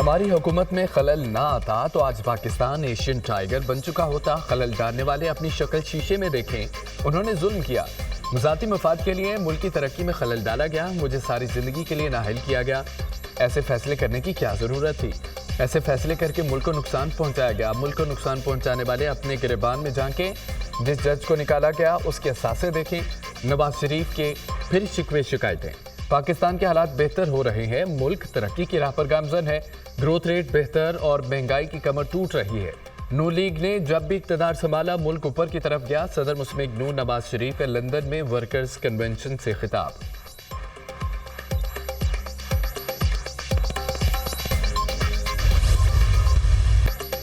हमारी हुकूमत में खलल ना आता तो आज पाकिस्तान एशियन टाइगर बन चुका होता। खलल डालने वाले अपनी शक्ल शीशे में देखें, उन्होंने जुल्म किया। ज़ाती मफाद के लिए मुल्क की तरक्की में खलल डाला गया, मुझे सारी ज़िंदगी के लिए नाअहल किया गया। ऐसे फैसले करने की क्या ज़रूरत थी? ऐसे फैसले करके मुल्क को नुकसान पहुँचाया गया। मुल्क को नुकसान पहुँचाने वाले अपने गिरबान में झांकें। जिस जज को निकाला गया उसके असासे देखें। नवाज शरीफ के फिर शिकवे शिकायतें। पाकिस्तान के हालात बेहतर हो रहे हैं, मुल्क तरक्की की राह पर गामजन है। ग्रोथ रेट बेहतर और महंगाई की कमर टूट रही है। नून लीग ने जब भी इक़्तिदार संभाला मुल्क ऊपर की तरफ गया। सदर मुस्लिम नून नवाज शरीफ का लंदन में वर्कर्स कन्वेंशन से खिताब।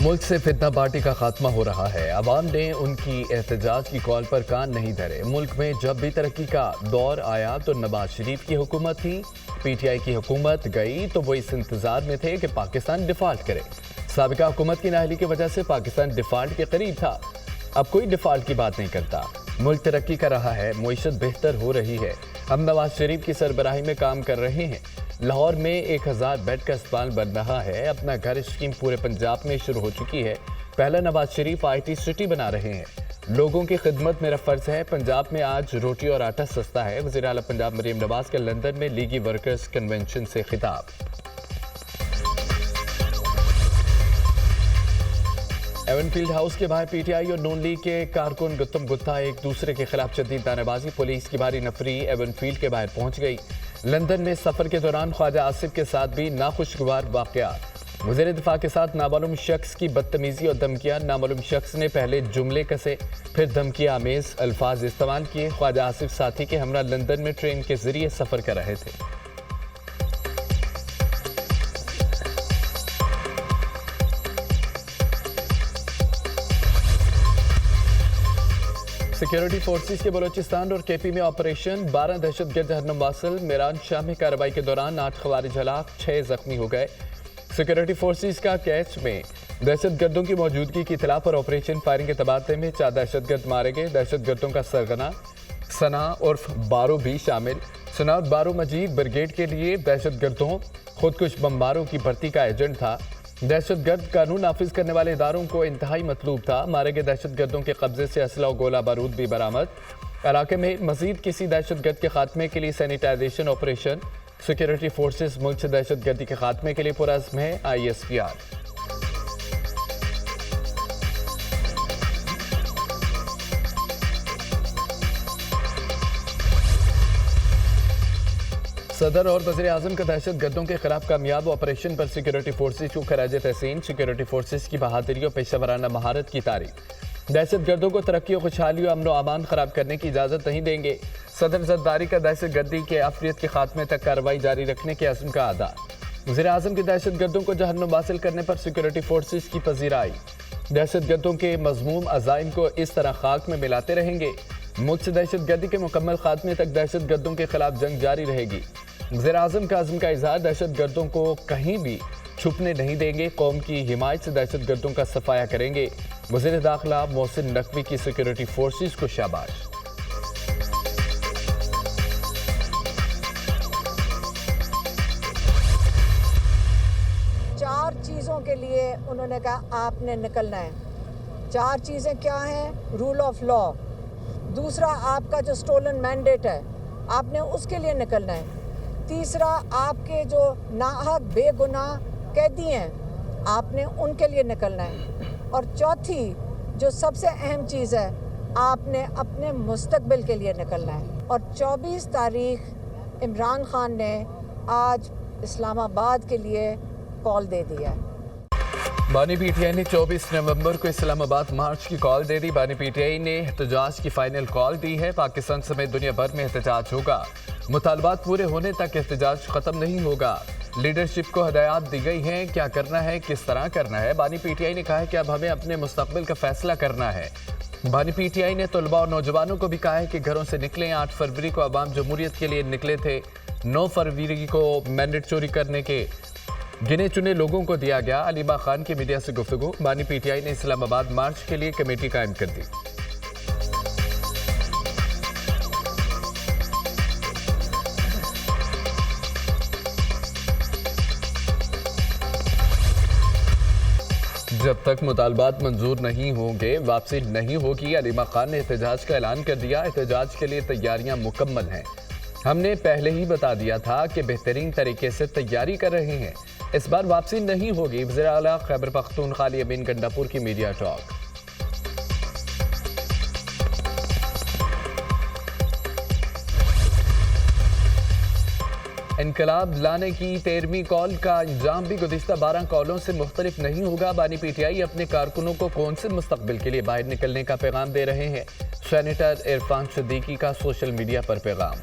मुल्क से फितना पार्टी का खात्मा हो रहा है। अवाम ने उनकी एहतजाज की कॉल पर कान नहीं धरे। मुल्क में जब भी तरक्की का दौर आया तो नवाज शरीफ की हुकूमत थी, पीटीआई की हुकूमत गई तो वो इस इंतजार में थे कि पाकिस्तान डिफॉल्ट करे। साबिका हुकूमत की नाअहली की वजह से पाकिस्तान डिफॉल्ट के करीब था। अब कोई डिफॉल्ट की बात नहीं करता। मुल्क तरक्की कर रहा है, मुईशत बेहतर हो रही है। हम नवाज शरीफ की सरबराही में काम कर रहे हैं। लाहौर में 1000 बेड का अस्पताल बन रहा है। अपना घर स्कीम पूरे पंजाब में शुरू हो चुकी है। पहला नवाज शरीफ IT सिटी बना रहे हैं। लोगों की खिदमत मेरा फर्ज है। पंजाब में आज रोटी और आटा सस्ता है। वज़ीर आला पंजाब मरीम नवाज के लंदन में लीगी वर्कर्स कन्वेंशन से खिताब। एवनफील्ड हाउस के बाहर पीटीआई और नून लीग के कारकुन गुत्तम गुत्ता एक दूसरे के खिलाफ शदीद नारेबाजी। पुलिस की भारी नफरी एवनफील्ड के बाहर पहुंच गई। लंदन में सफर के दौरान ख्वाजा आसिफ के साथ भी नाखुशगवार वाक़यात। वज़ीर दिफा के साथ नामालूम शख्स की बदतमीजी और धमकियां। नामालूम शख्स ने पहले जुमले कसे, फिर धमकियां आमेज अल्फाज इस्तेमाल किए। ख्वाजा आसिफ साथी के हमरा लंदन में ट्रेन के जरिए सफर कर रहे थे। सिक्योरिटी फोर्सेस के बलोचिस्तान और KP में ऑपरेशन। 12 दहशतगर्द हरनम वासल। मेरान शाह में कार्रवाई के दौरान 8 खवारिज हलाक, 6 जख्मी हो गए। सिक्योरिटी फोर्सेस का कैच में दहशतगर्दों की मौजूदगी की इतला पर ऑपरेशन फायरिंग के तबादले में 4 दहशतगर्द मारे गए। दहशतगर्दों का सरगना सना उर्फ बारो भी शामिल। सना और बारो मजीद ब्रिगेड के लिए दहशतगर्दों खुदकुश बमबारों की भर्ती का एजेंट था। दहशतगर्द कानून नाफिज करने वाले इदारों को इंतहाई मतलूब था। मारे गए दहशतगर्दों के कब्जे से असला और गोला बारूद भी बरामद। इलाके में मजीद किसी दहशतगर्द के खात्मे के लिए सैनिटाइजेशन ऑपरेशन। सिक्योरिटी फोर्सेस मुल्क से दहशतगर्दी के खात्मे के लिए पुरअज़्म है। ISPR। सदर और वज़ीर आज़म का दहशत गर्दों के खिलाफ कामयाब ऑपरेशन पर सिक्योरिटी फोर्सेस को खराज तहसीन। सिक्योरिटी फोर्सेस की बहादुरी और पेशेवराना महारत की तारीफ। दहशत गर्दों को तरक्की और खुशहाली और अमन और अमान खराब करने की इजाज़त नहीं देंगे। सदर जरदारी का दहशत गर्दी के आफियत के खात्मे तक कार्रवाई जारी रखने के अज़्म का अदा। वज़ीर आज़म के दहशत गर्दों को जहन्नुम हासिल करने पर सिक्योरिटी फोर्सेस की पजीराई। दहशत गर्दों के मज़मूम अज़ाइम को इस तरह खाक में मिलाते रहेंगे। मुल्क से दहशत गर्दी के मुकम्मल खात्मे तक दहशत गर्दों के खिलाफ जंग जारी रहेगी। वज़ीर आज़म का अज़्म का इज़हार। दहशत गर्दों को कहीं भी छुपने नहीं देंगे। कौम की हिमायत से दहशत गर्दों का सफाया करेंगे। वज़ीर दाखिला मोहसिन नकवी की सिक्योरिटी फोर्सेस को शाबाश। चार चीज़ों के लिए उन्होंने कहा आपने निकलना है। 4 चीज़ें क्या हैं? रूल ऑफ लॉ, दूसरा आपका जो स्टोलन मैंडेट है आपने उसके लिए निकलना है, तीसरा आपके जो नाहक बेगुनाह कैदी हैं आपने उनके लिए निकलना है, और चौथी जो सबसे अहम चीज़ है आपने अपने मुस्तकबिल के लिए निकलना है। और 24 तारीख इमरान खान ने आज इस्लामाबाद के लिए कॉल दे दिया है। बानी PTI ने 24 नवंबर को इस्लामाबाद मार्च की कॉल दे दी। बानी PTI ने एहतजाज की फाइनल कॉल दी है। पाकिस्तान समेत दुनिया भर में एहतजाज होगा। मुतालबात पूरे होने तक एहतजाज खत्म नहीं होगा। लीडरशिप को हदायत दी गई हैं, क्या करना है, किस तरह करना है। बानी PTI ने कहा है कि अब हमें अपने मुस्तकबिल का फैसला करना है। बानी PTI ने तलबा और नौजवानों को भी कहा है कि घरों से निकलें। 8 फरवरी को अवाम जमहूरियत के लिए निकले थे। 9 फरवरी को मैंडेट चोरी करने के गिने चुने लोगों को दिया गया। अलीमा खान की मीडिया से गुफ्तगू। बानी PTI ने इस्लामाबाद मार्च के लिए कमेटी कायम कर दी। जब तक मुतालबात मंजूर नहीं होंगे वापसी नहीं होगी। अलीमा खान ने एहतजाज का ऐलान कर दिया। एहतजाज के लिए तैयारियां मुकम्मल हैं। हमने पहले ही बता दिया था कि बेहतरीन तरीके से तैयारी कर रहे हैं। इस बार वापसी नहीं होगी। वज़ीर आला खैबर पख्तूनख्वा अली अमीन गंडापुर की मीडिया टॉक। इनकलाब लाने की 13वीं कॉल का अंजाम भी गुज़िश्ता 12 कॉलों से मुख्तलिफ नहीं होगा। बानी पीटीआई अपने कारकुनों को कौन से मुस्तकबिल के लिए बाहर निकलने का पैगाम दे रहे हैं। सेनेटर इरफान सिद्दीकी का सोशल मीडिया पर पैगाम।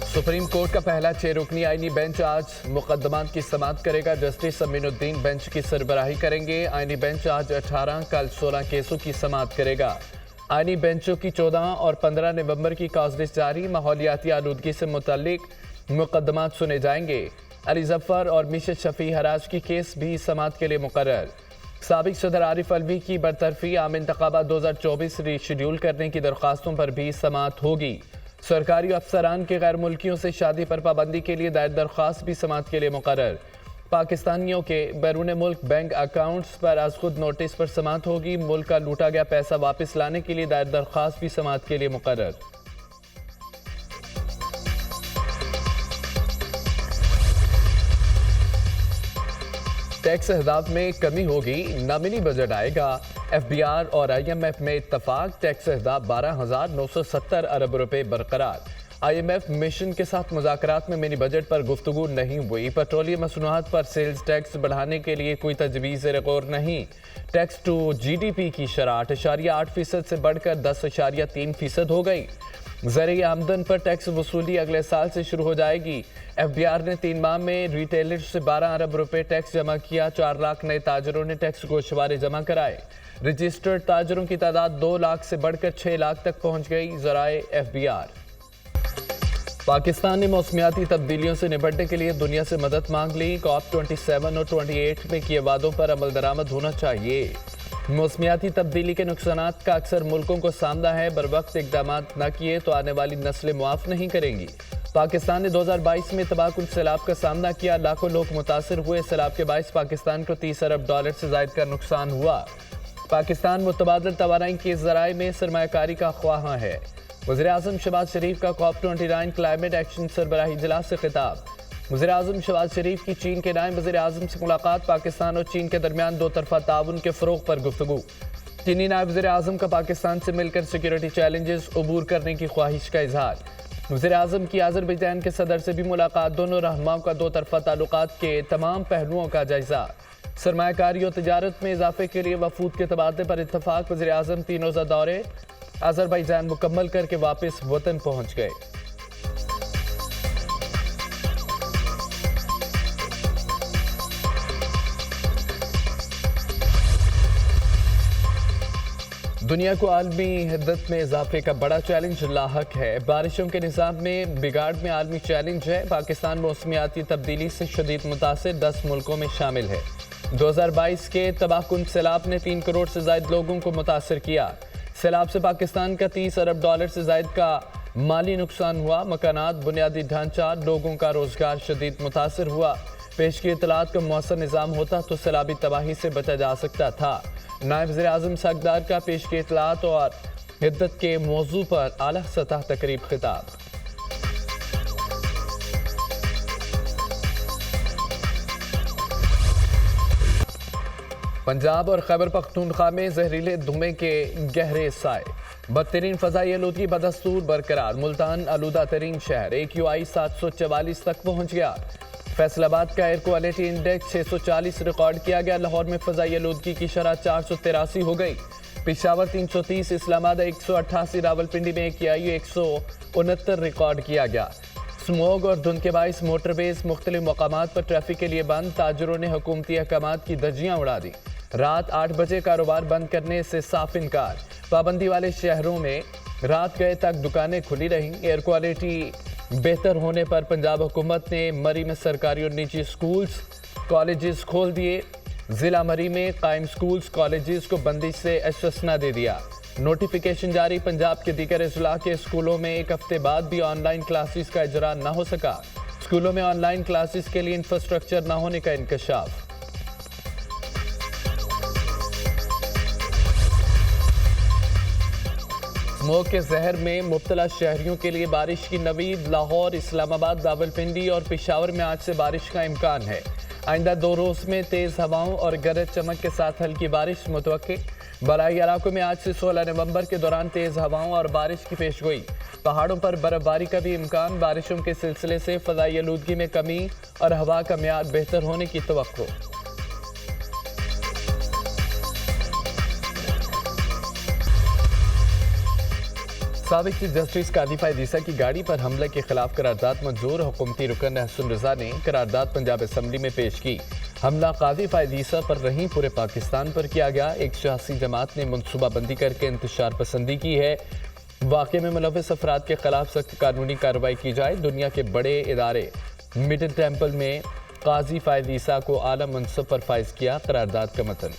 सुप्रीम कोर्ट का पहला 6 रुकनी आईनी बेंच आज मुकदमात की समाअत करेगा। जस्टिस अमीनुद्दीन बेंच की सरबराही करेंगे। आईनी बेंच आज 18 कल 16 केसों की समाअत करेगा। आईनी बेंचों की 14 और 15 नवंबर की काजलिस जारी। माहौलियाती आलूदगी से मुतल्लिक मुकदमात सुने जाएंगे। अली जफर और मिशत शफी हराज की केस भी समाअत के लिए मुकर्रर। साबिक सदर आरिफ अलवी की बरतरफी आम इंतखाबात 2024 रीशेड्यूल करने की दरख्वास्तों पर भी समाअत होगी। सरकारी अफसरान के गैर मुल्कियों से शादी पर पाबंदी के लिए दायर दरख्वास्त भी समाअत के लिए मुकर्रर। पाकिस्तानियों के बैरून मुल्क बैंक अकाउंट्स पर आज खुद नोटिस पर समाअत होगी। मुल्क का लूटा गया पैसा वापस लाने के लिए दायर दरख्वास्त भी समाअत के लिए मुकर्रर। टैक्स अहदाफ में कमी होगी, नामिनी बजट आएगा। एफबीआर और आईएमएफ में इत्तफाक। टैक्स अहदाफ 12,970 अरब रुपए बरकरार। आईएमएफ मिशन के साथ मुज़ाकरात में मिनी बजट पर गुफ्तगू नहीं हुई। पेट्रोलियम मसनूआत पर सेल्स टैक्स बढ़ाने के लिए कोई तजवीज़ ज़ेर-ए-गौर नहीं। टैक्स टू जीडीपी की शरह 8.8% से बढ़कर 10.3% हो गई। ज़रिए आमदन पर टैक्स वसूली अगले साल से शुरू हो जाएगी। एफबीआर ने 3 माह में रिटेलर्स से 12 अरब रुपए टैक्स जमा किया। 4 लाख नए ताजरों ने टैक्स गोशवारे जमा कराए। रजिस्टर्ड ताजरों की तादाद 2 लाख से बढ़कर 6 लाख तक पहुंच गई। ज़राए एफबीआर। पाकिस्तान ने मौसमियाती तब्दीलियों से निपटने के लिए दुनिया से मदद मांग ली। COP27 और 28 में किए वादों पर अमल दरामद होना चाहिए। मौसमियाती तब्दीली के नुकसानात का अक्सर मुल्कों को सामना है। बर वक्त इकदाम न किए तो आने वाली नस्लें मुआफ नहीं करेंगी। पाकिस्तान ने 2022 में तबाहकुन सैलाब का सामना किया। लाखों लोग मुतासर हुए। सैलाब के बायस पाकिस्तान को 30 अरब डॉलर से ज़ायद का नुकसान हुआ। पाकिस्तान मुतबादल तवानाई के ज़राए में सरमायाकारी का ख्वाहां है। वज़ीर-ए-आज़म शहबाज शरीफ का COP29 क्लाइमेट एक्शन सरबराही इजलास से खिताब। वज़ीर-ए-आज़म शहबाज शरीफ की चीन के नायब वज़ीर-ए-आज़म से मुलाकात। पाकिस्तान और चीन के दरमियान 2 तरफ़ा ताउन के फ़रोग़ पर गुफ्तगू। चीनी नायब वज़ीर-ए-आज़म का पाकिस्तान से मिलकर सिक्योरिटी चैलेंजेस अबूर करने की ख्वाहिश का इजहार। वज़ीर-ए-आज़म की अज़रबैजान के सदर से भी मुलाकात। दोनों रहनुमाओं का 2 तरफ़ा ताल्लुकात के तमाम पहलुओं का जायजा। सरमायाकारी और तिजारत में इजाफे के लिए वफूद के तबादले पर इत्तफाक। वज़ीर-ए-आज़म 3 रोज़ा दौरे अज़रबैजान मुकम्मल करके वापस वतन पहुंच गए। दुनिया को आलमी हिद्दत में इजाफे का बड़ा चैलेंज लाहक है। बारिशों के निज़ाम में बिगाड़ में आलमी चैलेंज है। पाकिस्तान मौसमियाती तब्दीली से शदीद मुतासिर 10 मुल्कों में शामिल है। 2022 के तबाहकुन सैलाब ने 3 करोड़ से ज़ायद लोगों को मुतासिर किया। सैलाब से पाकिस्तान का 30 अरब डॉलर से ज़ायद का माली नुकसान हुआ। मकानात, बुनियादी ढांचा, लोगों का रोजगार शदीद मुतासिर हुआ। पेश की इतलात का मौसर निज़ाम होता तो सैलाबी तबाही से बचा जा सकता था। नायब वज़ीर-ए-आज़म सागदार का पेश की इतलात और हिद्दत के मौजू पर आला सतह तकरीब खिताब। पंजाब और खैबर पख्तूनख्वा में जहरीले धुएं के गहरे साए। बदतरीन फ़ज़ाई आलूदगी बदस्तूर बरकरार। मुल्तान आलूदा तरीन शहर। AQI 744 तक पहुँच गया। फैसलाबाद का एयर क्वालिटी इंडेक्स 640 रिकॉर्ड किया गया। लाहौर में फ़ज़ाई आलूदगी की शरह 483 हो गई। पेशावर 330, इस्लामाबाद 188, रावलपिंडी में AQI 169 रिकॉर्ड किया गया। स्मोग और धुंध के बायस मोटरवेज मुख्तलिफ मकामात पर ट्रैफिक के लिए बंद। ताजरों ने हुकूमती अहकामात की धज्जियां उड़ा दी। रात 8 बजे कारोबार बंद करने से साफ इनकार। पाबंदी वाले शहरों में रात गए तक दुकानें खुली रहीं। एयर क्वालिटी बेहतर होने पर पंजाब हुकूमत ने मरी में सरकारी और निजी स्कूल्स कॉलेजेस खोल दिए। ज़िला मरी में कायम स्कूल्स कॉलेजेस को बंदिश से इस्तिस्ना दे दिया। नोटिफिकेशन जारी। पंजाब के दीगर अजला के स्कूलों में 1 हफ्ते बाद भी ऑनलाइन क्लासेस का इजरा न हो सका। स्कूलों में ऑनलाइन क्लासेस के लिए इंफ्रास्ट्रक्चर न होने का इंकशाफ। स्मोक के जहर में मुब्तला शहरियों के लिए बारिश की नवीद। लाहौर, इस्लामाबाद, रावलपिंडी और पेशावर में आज से बारिश का इम्कान है। आइंदा 2 रोज में तेज हवाओं और गरज चमक के साथ हल्की बारिश मुतवक्के। बराई इलाकों में आज से 16 नवंबर के दौरान तेज हवाओं और बारिश की पेशगोई। पहाड़ों पर बर्फबारी का भी इम्कान। बारिशों के सिलसिले से फ़ज़ाई आलूदगी में कमी और हवा का मियार बेहतर होने की तवक्को। साबिक चीफ जस्टिस काजी फ़ायद ईसा की गाड़ी पर हमले के खिलाफ करारदाद मंजूर। हुकूमती रुकन हसन रजा ने करारदाद पंजाब असम्बली में पेश की। हमला काजी फ़ायद ईसा पर नहीं पूरे पाकिस्तान पर किया गया। एक सियासी जमात ने मनसूबाबंदी करके इंतशार पसंदी की है। वाक़े में मुलविस अफराद के खिलाफ सख्त कानूनी कार्रवाई की जाए। दुनिया के बड़े इदारे मिडिल टेम्पल में काजी फ़ायद ईसा को आला मनसब पर फाइज किया। करारदाद का मतन।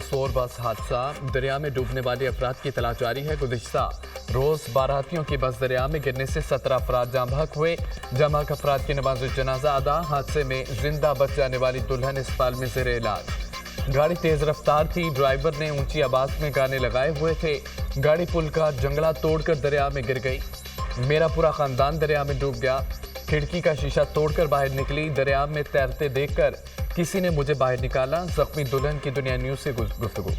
सोर बस हादसा। दरिया में डूबने वाले अफराद की तलाश जारी है। गुज़िश्ता रोज बारातियों की बस दरिया में गिरने से 17 अफराद जाम बहक हुए। जाम बहक अफराद की नमाज जनाजा अदा। हादसे में जिंदा बच जाने वाली दुल्हन अस्पताल में ज़ेरे इलाज। गाड़ी तेज रफ्तार थी। ड्राइवर ने ऊंची आवाज में गाने लगाए हुए थे। गाड़ी पुल का जंगला तोड़कर दरिया में गिर गई। मेरा पूरा खानदान दरिया में डूब गया। खिड़की का शीशा तोड़कर बाहर निकली। दरिया में तैरते देखकर किसी ने मुझे बाहर निकाला। जख्मी दुल्हन की दुनिया न्यूज से गुफ्तगू।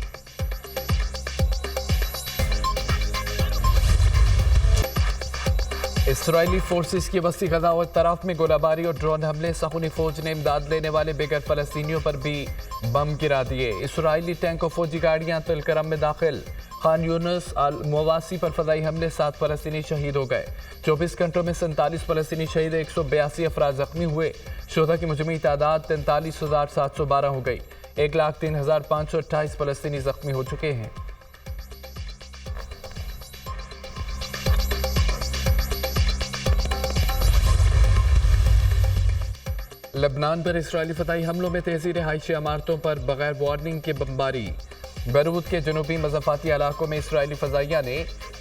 इसराइली फोर्सेस की वसी गजा और तरफ में गोलाबारी और ड्रोन हमले। सखूनी फौज ने इमदाद लेने वाले बेघर फलस्तीनियों पर भी बम गिरा दिए। इसराइली टैंक और फौजी गाड़ियां तिलकरम में दाखिल। खान यूनुस अल मवासी पर फदाई हमले 7 फलस्तीनी शहीद हो गए। 24 घंटों में 47 फलस्तीनी शहीद, 182 अफराद जख्मी हुए। शोधा की मुजमई तादाद 43,712 हो गई। 1,03,528 फलस्तीनी जख्मी हो चुके हैं। लबनान पर इसराइली फताही हमलों में तेजी। रिहायशी इमारतों पर बगैर वार्निंग के बमबारी। बैरूत के जनूबी मज़ाफ़ाती इलाकों में इसराइली फ़ज़ाइया ने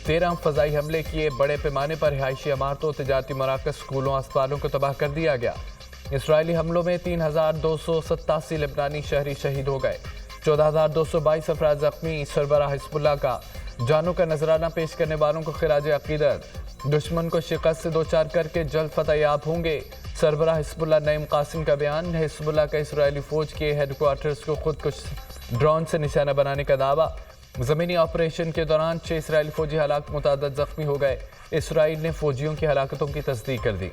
13 फ़ज़ाई हमले किए। बड़े पैमाने पर रिहायशी इमारतों, तजारती मराकज़, स्कूलों, अस्पतालों को तबाह कर दिया गया। इसराइली हमलों में 3,287 लबनानी शहरी शहीद हो गए। 14,222 अफराद जख्मी। सरबराह हिज़्बुल्लाह का जानों का नजराना पेश करने वालों को खिराज अक़ीदत। दुश्मन को शिकस्त से 2-4 करके जल्द फतह याब होंगे। सरबराह हिज़्बुल्लाह नईम कासिम का बयान। हिज़्बुल्लाह का इसराइली फ़ौज के हेडक्वार्टर्स को खुद कुछ ड्रोन से निशाना बनाने का दावा। ज़मीनी ऑपरेशन के दौरान 6 इसराइली फ़ौजी हलाक, मुतअद्दिद जख्मी हो गए। इसराइल ने फ़ौजियों की हलाकतों की तस्दीक कर दी।